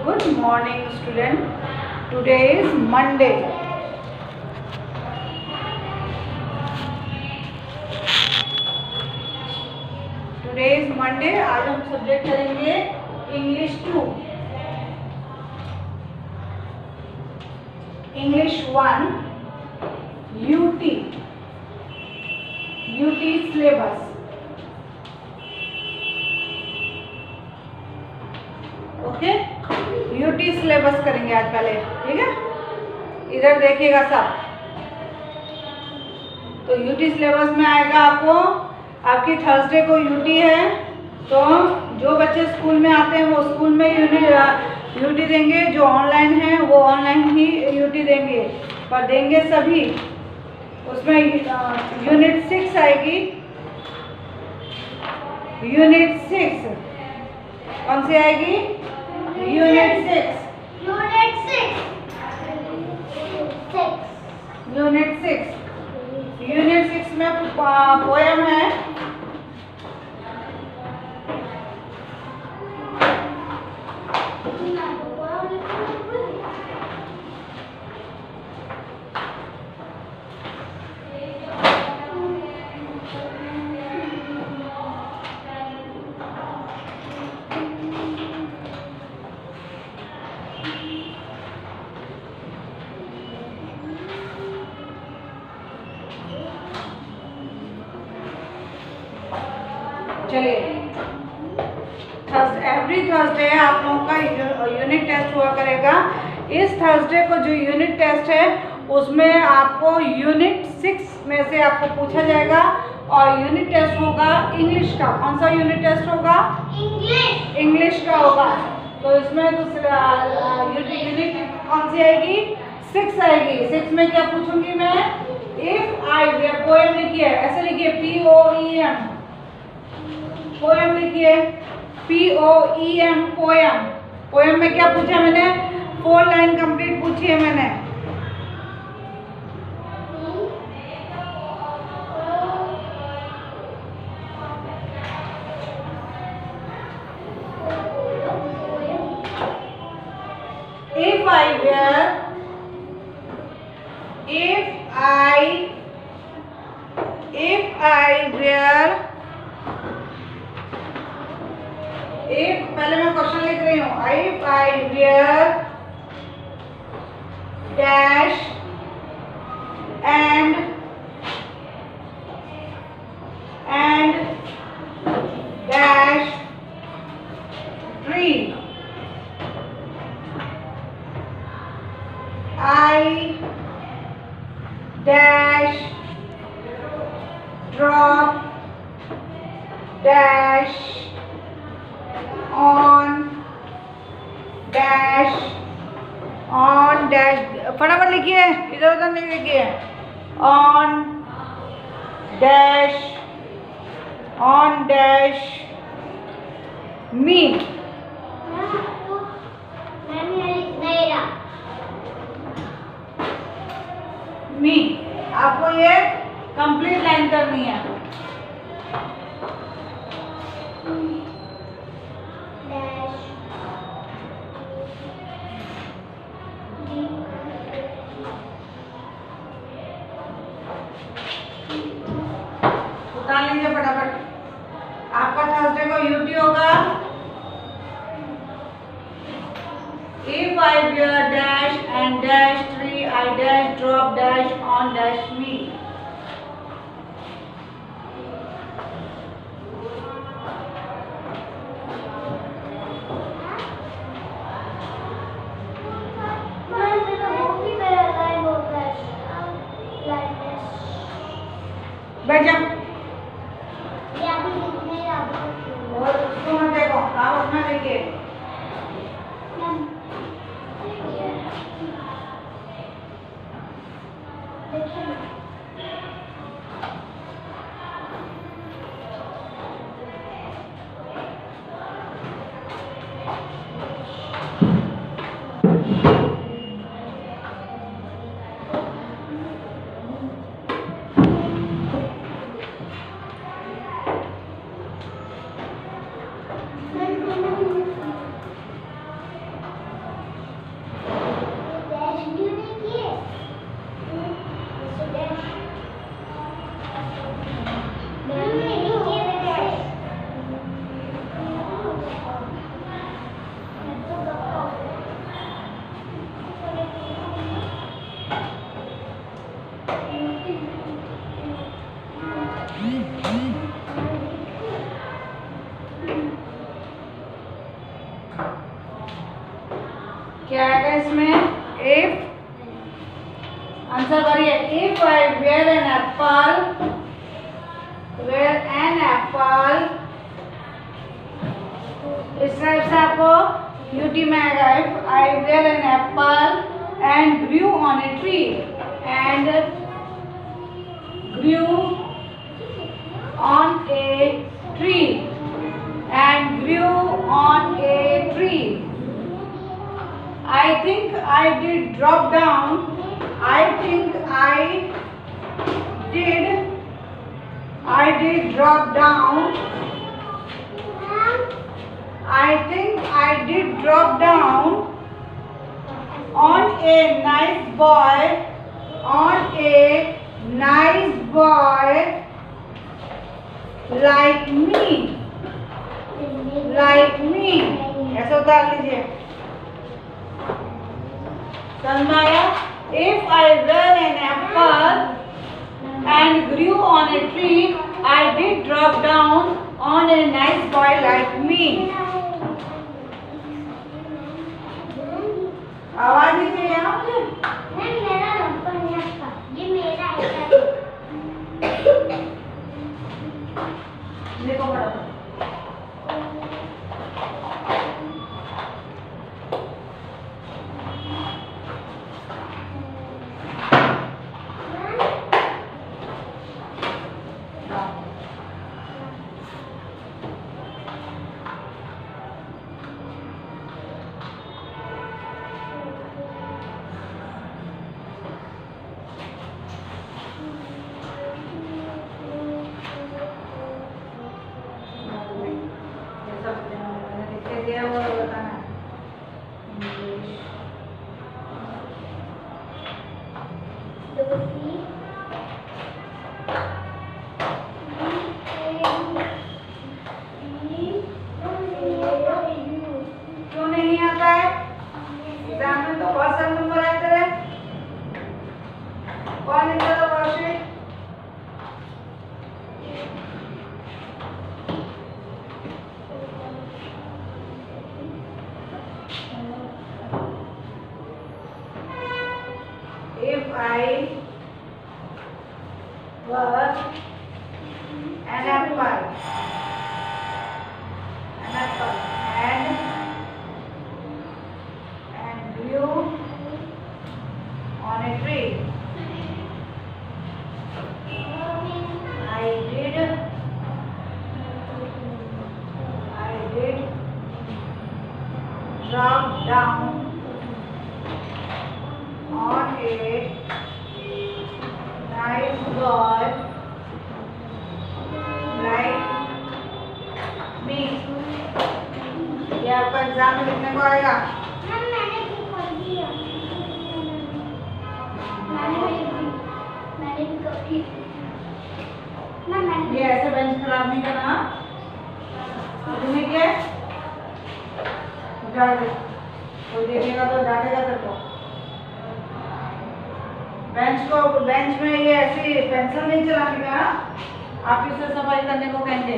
Good morning, student. Today is Monday. आज हम subject करेंगे English 2, English 1, UT syllabus. Okay, UT syllabus करेंगे आज पहले, ठीक है। इधर देखिएगा सब। तो यूटी सिलेबस में आएगा आपकी थर्सडे को यूटी है, तो जो बच्चे स्कूल में आते हैं वो स्कूल में यूटी देंगे, जो ऑनलाइन है वो ऑनलाइन ही यूटी देंगे, पर देंगे सभी। उसमें यूनिट 6 आएगी। यूनिट 6 कौन सी आएगी? यूनिट 6 में पोएम है। चलिए, एवरी थर्सडे आप लोगों का यूनिट टेस्ट हुआ करेगा। इस थर्सडे को जो यूनिट टेस्ट है उसमें आपको यूनिट 6 में से आपको पूछा जाएगा, और यूनिट टेस्ट होगा इंग्लिश का। कौन सा यूनिट टेस्ट होगा? इंग्लिश का होगा। तो इसमें यूनिट कौन सी आएगी? 6 आएगी। 6 में क्या पूछूंगी मैं? इफ आई, पोएम लिखिए, ऐसे लिखिए POEM, पोएम लिखिए POEM, पोएम। पोएम में क्या पूछा मैंने? 4 लाइन कंप्लीट पूछी है मैंने। If पहले मैं क्वेश्चन लिख रही हूँ। If I wear dash and dash tree, I dash drop dash on dash फटाफट लिखिए, इधर उधर नहीं लिखिए। on dash me। मी, आपको ये कंप्लीट लाइन करनी है। उतार लीजिए फटाफट। आपका थर्सडे को यूटी होगा। If I wear dash and dash tree, I dash drop dash on dash me। बैठ जा। और उसको मत देखो, आप अपना देखिए। क्या आएगा इसमें? इफ, आंसर करिए। If I were an apple, इस टाइप से आपको यूटी में आएगा। If I were an apple and grew on a tree, and grew on a tree, and grew on a tree. I think I did drop down. I think I did drop down. I think I did drop down on a nice boy, like me, ऐसा उतार लीजिए। समझाया? If I were an apple and grew on a tree, I did drop down on a nice boy like me. आवाज दीजिए यहाँ मुझे। नहीं, मेरा नंबर नहीं आता, ये मेरा है। देखो बड़ा दिया हुआ बताना। क्यों नहीं आता है? एग्जाम में तो बहुत सारे नंबर आए तेरे। कौन लिखता था worksheet? If I were an apple, and grew on a tree, I did drop down on a nice boy like me. ये आपका एग्जाम में लिखने को आएगा। मैंने भी कर दिया। मैंने भी कर दी। ये ऐसे बेंच खराब नहीं करना। तुमने क्या उजाड़ दे, कोई देखेगा तो डांटेगा तेरे को। बेंच में ये ऐसी पेंसिल नहीं चलाने का, आप इसे सफाई करने को कहेंगे।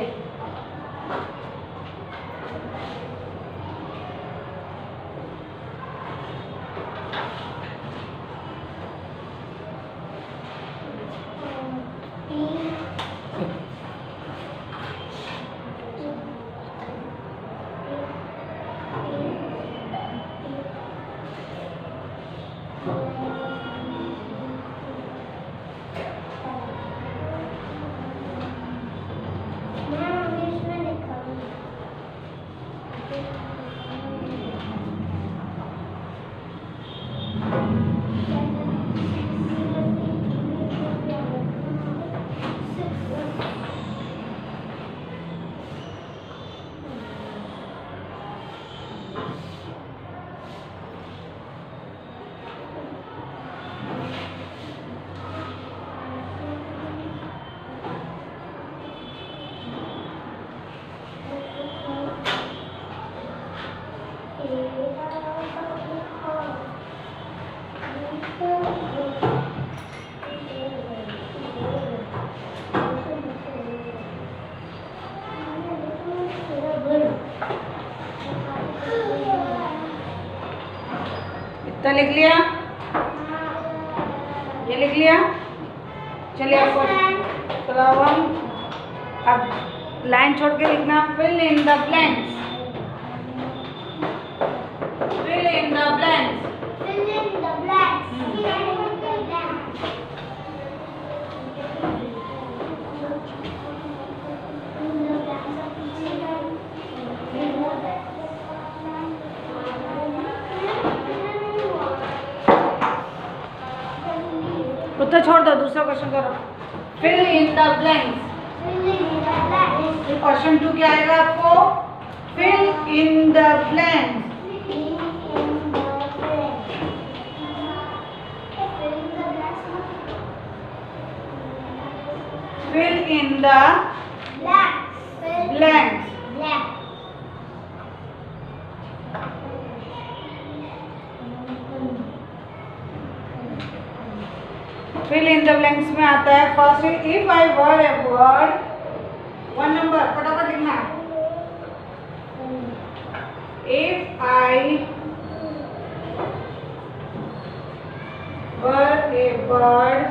इतना लिख लिया, ये लिख लिया। चलिए आपको प्रॉब्लम अब लाइन छोड़ के लिखना। Fill in the blanks, fill in the blanks. Fill in the blanks. Fill in the blanks. उत्तर छोड़ दो, दूसरा क्वेश्चन करो। Fill in the blanks. Fill in the blanks. Question 2 क्या आएगा आपको? Fill in the blanks. Fill in the blanks. Fill in the blanks में आता है first, if I were a bird, 1 number फटाफट लिखना। If I were a bird,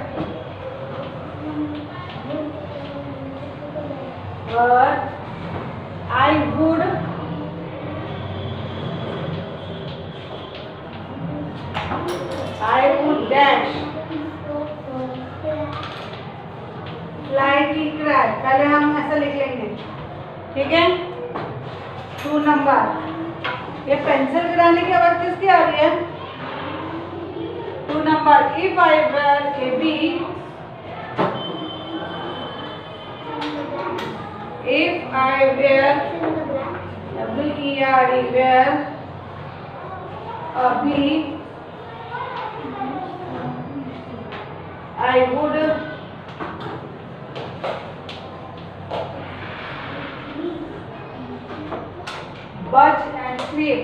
I would dash fly की cry। पहले हम ऐसा लिख लेंगे, ठीक है। 2 नंबर, ये पेंसिल गिराने की आवाज किसकी आ रही है? 2 number, if I were a bee, if I were W-E-R-E, were a bee, I would buzz and sleep.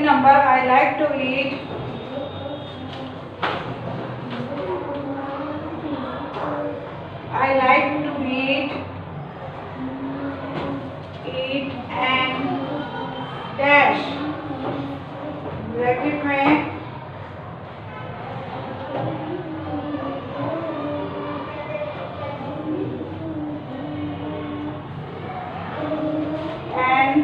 Number, I like to eat and dash bracket में and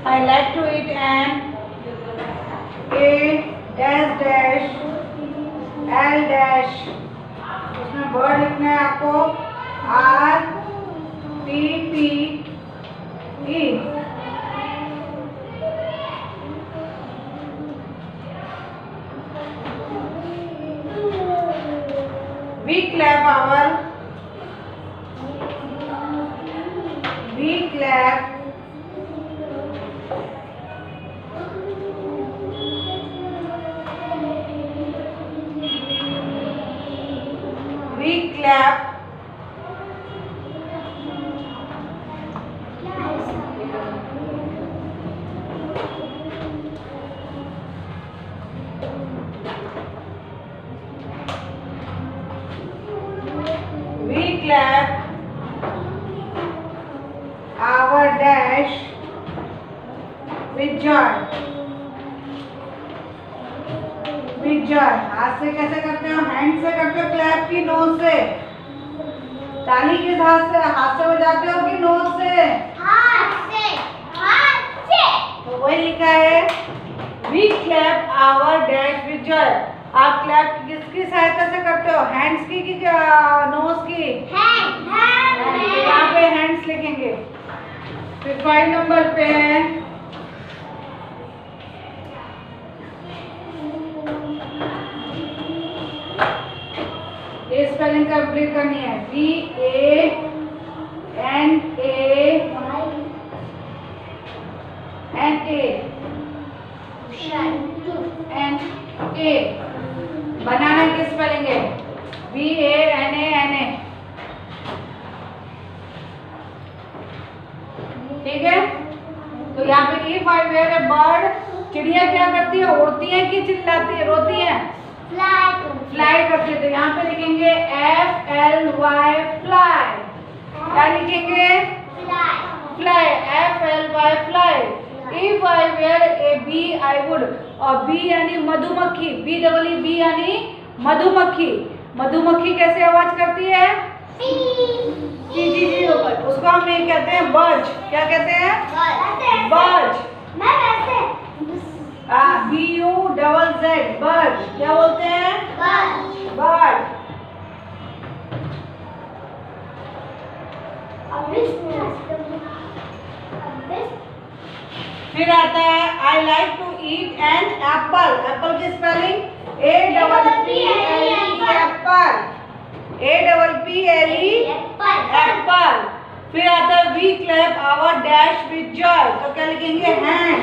I like to eat and a dash dash L dash, उसमें word लिखना है आपको RTPE। We clap with Joy. With Joy. हाथ से कैसे करते हो? हैंड से करते हो क्लैप की नोज से? ताली किस हाथ से बजाते हो कि नोज से? हाथ से। हाथ से। तो वही लिखा है we clap our dash with joy. आप क्लैप किसकी सहायता से करते हो? हैंड्स की कि नोज की? हैंड। तो यहाँ पे हैंड्स लिखेंगे। फिर 5 नंबर पे है ये स्पेलिंग कंप्लीट करनी है। VANANA बनाना की स्पेलिंग है VANANA। ठीक है। तो यहाँ पे if I were a bird, चिड़िया क्या करती है? उड़ती है कि चिल्लाती है, रोती है? फ्लाई करती है। तो यहाँ पे लिखेंगे FLY फ्लाई। क्या लिखेंगे? Fly. FLY fly. If I were a bee I would, और बी यानी मधुमक्खी, BEE यानी मधुमक्खी। मधुमक्खी कैसे आवाज करती है? जी ऊपर। उसको हम ये कहते हैं बर्ज। क्या कहते हैं? बर्ज। BUZZ बर्ज। क्या बोलते हैं? बर्ज। फिर आता है I like to eat an apple. Apple की spelling APPLE apple. APPLE apple. फिर आता है we clap our dash with joy. तो क्या लिखेंगे? हैंड।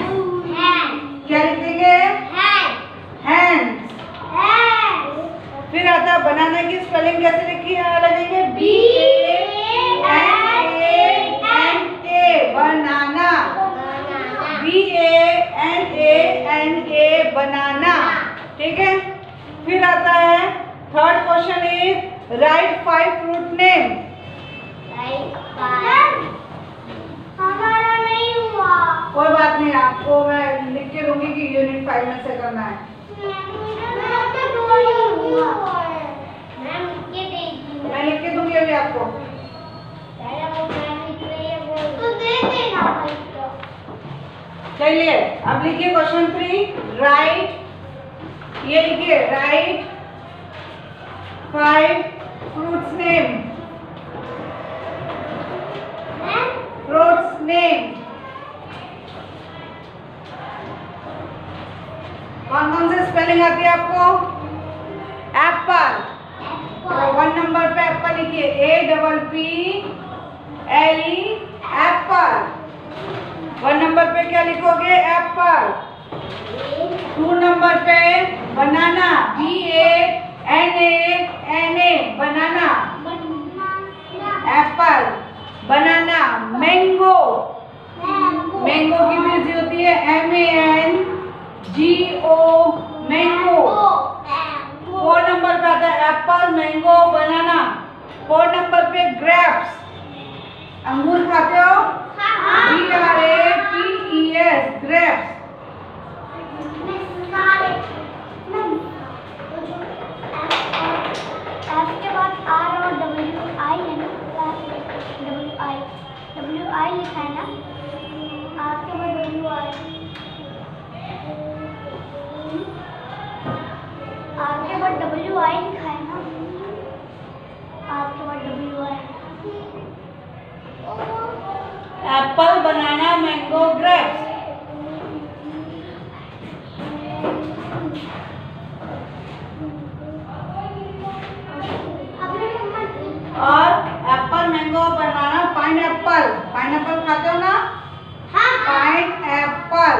क्या लिखेंगे? हैंड्स। फिर आता है बनाना की स्पेलिंग कैसे लगेंगे? BANANA बनाना। BANANA बनाना। ठीक है। फिर आता है third question is right 5 fruit name. हमारा नहीं हुआ। कोई बात नहीं, आपको मैं लिख के दूंगी कि यूनिट 5 में से करना है। मैं लिख के दूंगी अभी आपको। तो दे देना। चलिए अब लिखिए क्वेश्चन 3। राइट, ये लिखिए right 5 fruits name. Fruits name कौन कौन से स्पेलिंग आती है आपको? एप्पल। तो 1 नंबर पे एप्पल लिखिए APPLE एप्पल। 1 नंबर पे क्या लिखोगे? एप्पल। 2 नंबर पे बनाना BANANA बनाना। एप्पल। बनाना। मैंगो। मैंगो की भी इजी होती है MANGO मैंगो। 4 नंबर पे आता है एप्पल, मैंगो, बनाना। 4 नंबर पे ग्रेप्स। अंगूर खाते हो? GRAPES grapes. के बाद R और WI है ना? WI लिखा है ना? R के बाद WI। R के बाद WI लिखा है ना? R के बाद WI। एप्पल, बनाना, मैंगो, ग्रेप्स। और एप्पल, मैंगो, बनाना, पाइनएप्पल। पाइनएप्पल खाते हो ना? पाइनएप्पल।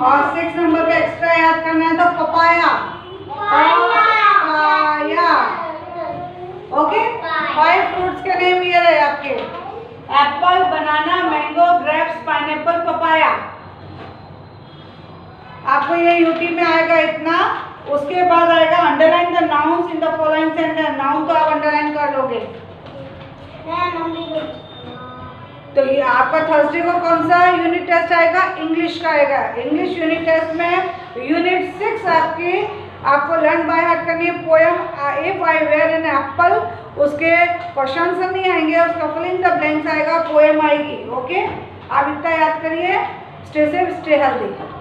और 6 नंबर पे एक्स्ट्रा याद करना है तो पपाया। पपाया। ओके। 5 फ्रूट्स के नेम ये रहे आपके। एप्पल, बनाना, मैंगो, ग्रेप्स, पाइनएप्पल, पपाया। आपको ये यूटी में आएगा इतना। उसके बाद आएगा underline the nouns in the following sentence. Noun तो आप अंडरलाइन कर लोगे। तो ये आपका थर्सडे को कौन सा यूनिट टेस्ट आएगा? इंग्लिश का आएगा। इंग्लिश यूनिट टेस्ट में यूनिट 6 आपको लर्न बाय हार्ट करनी है poem if I were an apple. उसके क्वेश्चन नहीं आएंगे, उसका फिल इन द ब्लैंक्स आएगा, पोएम आएगी। ओके, आप इतना याद करिए। Stay safe, stay healthy.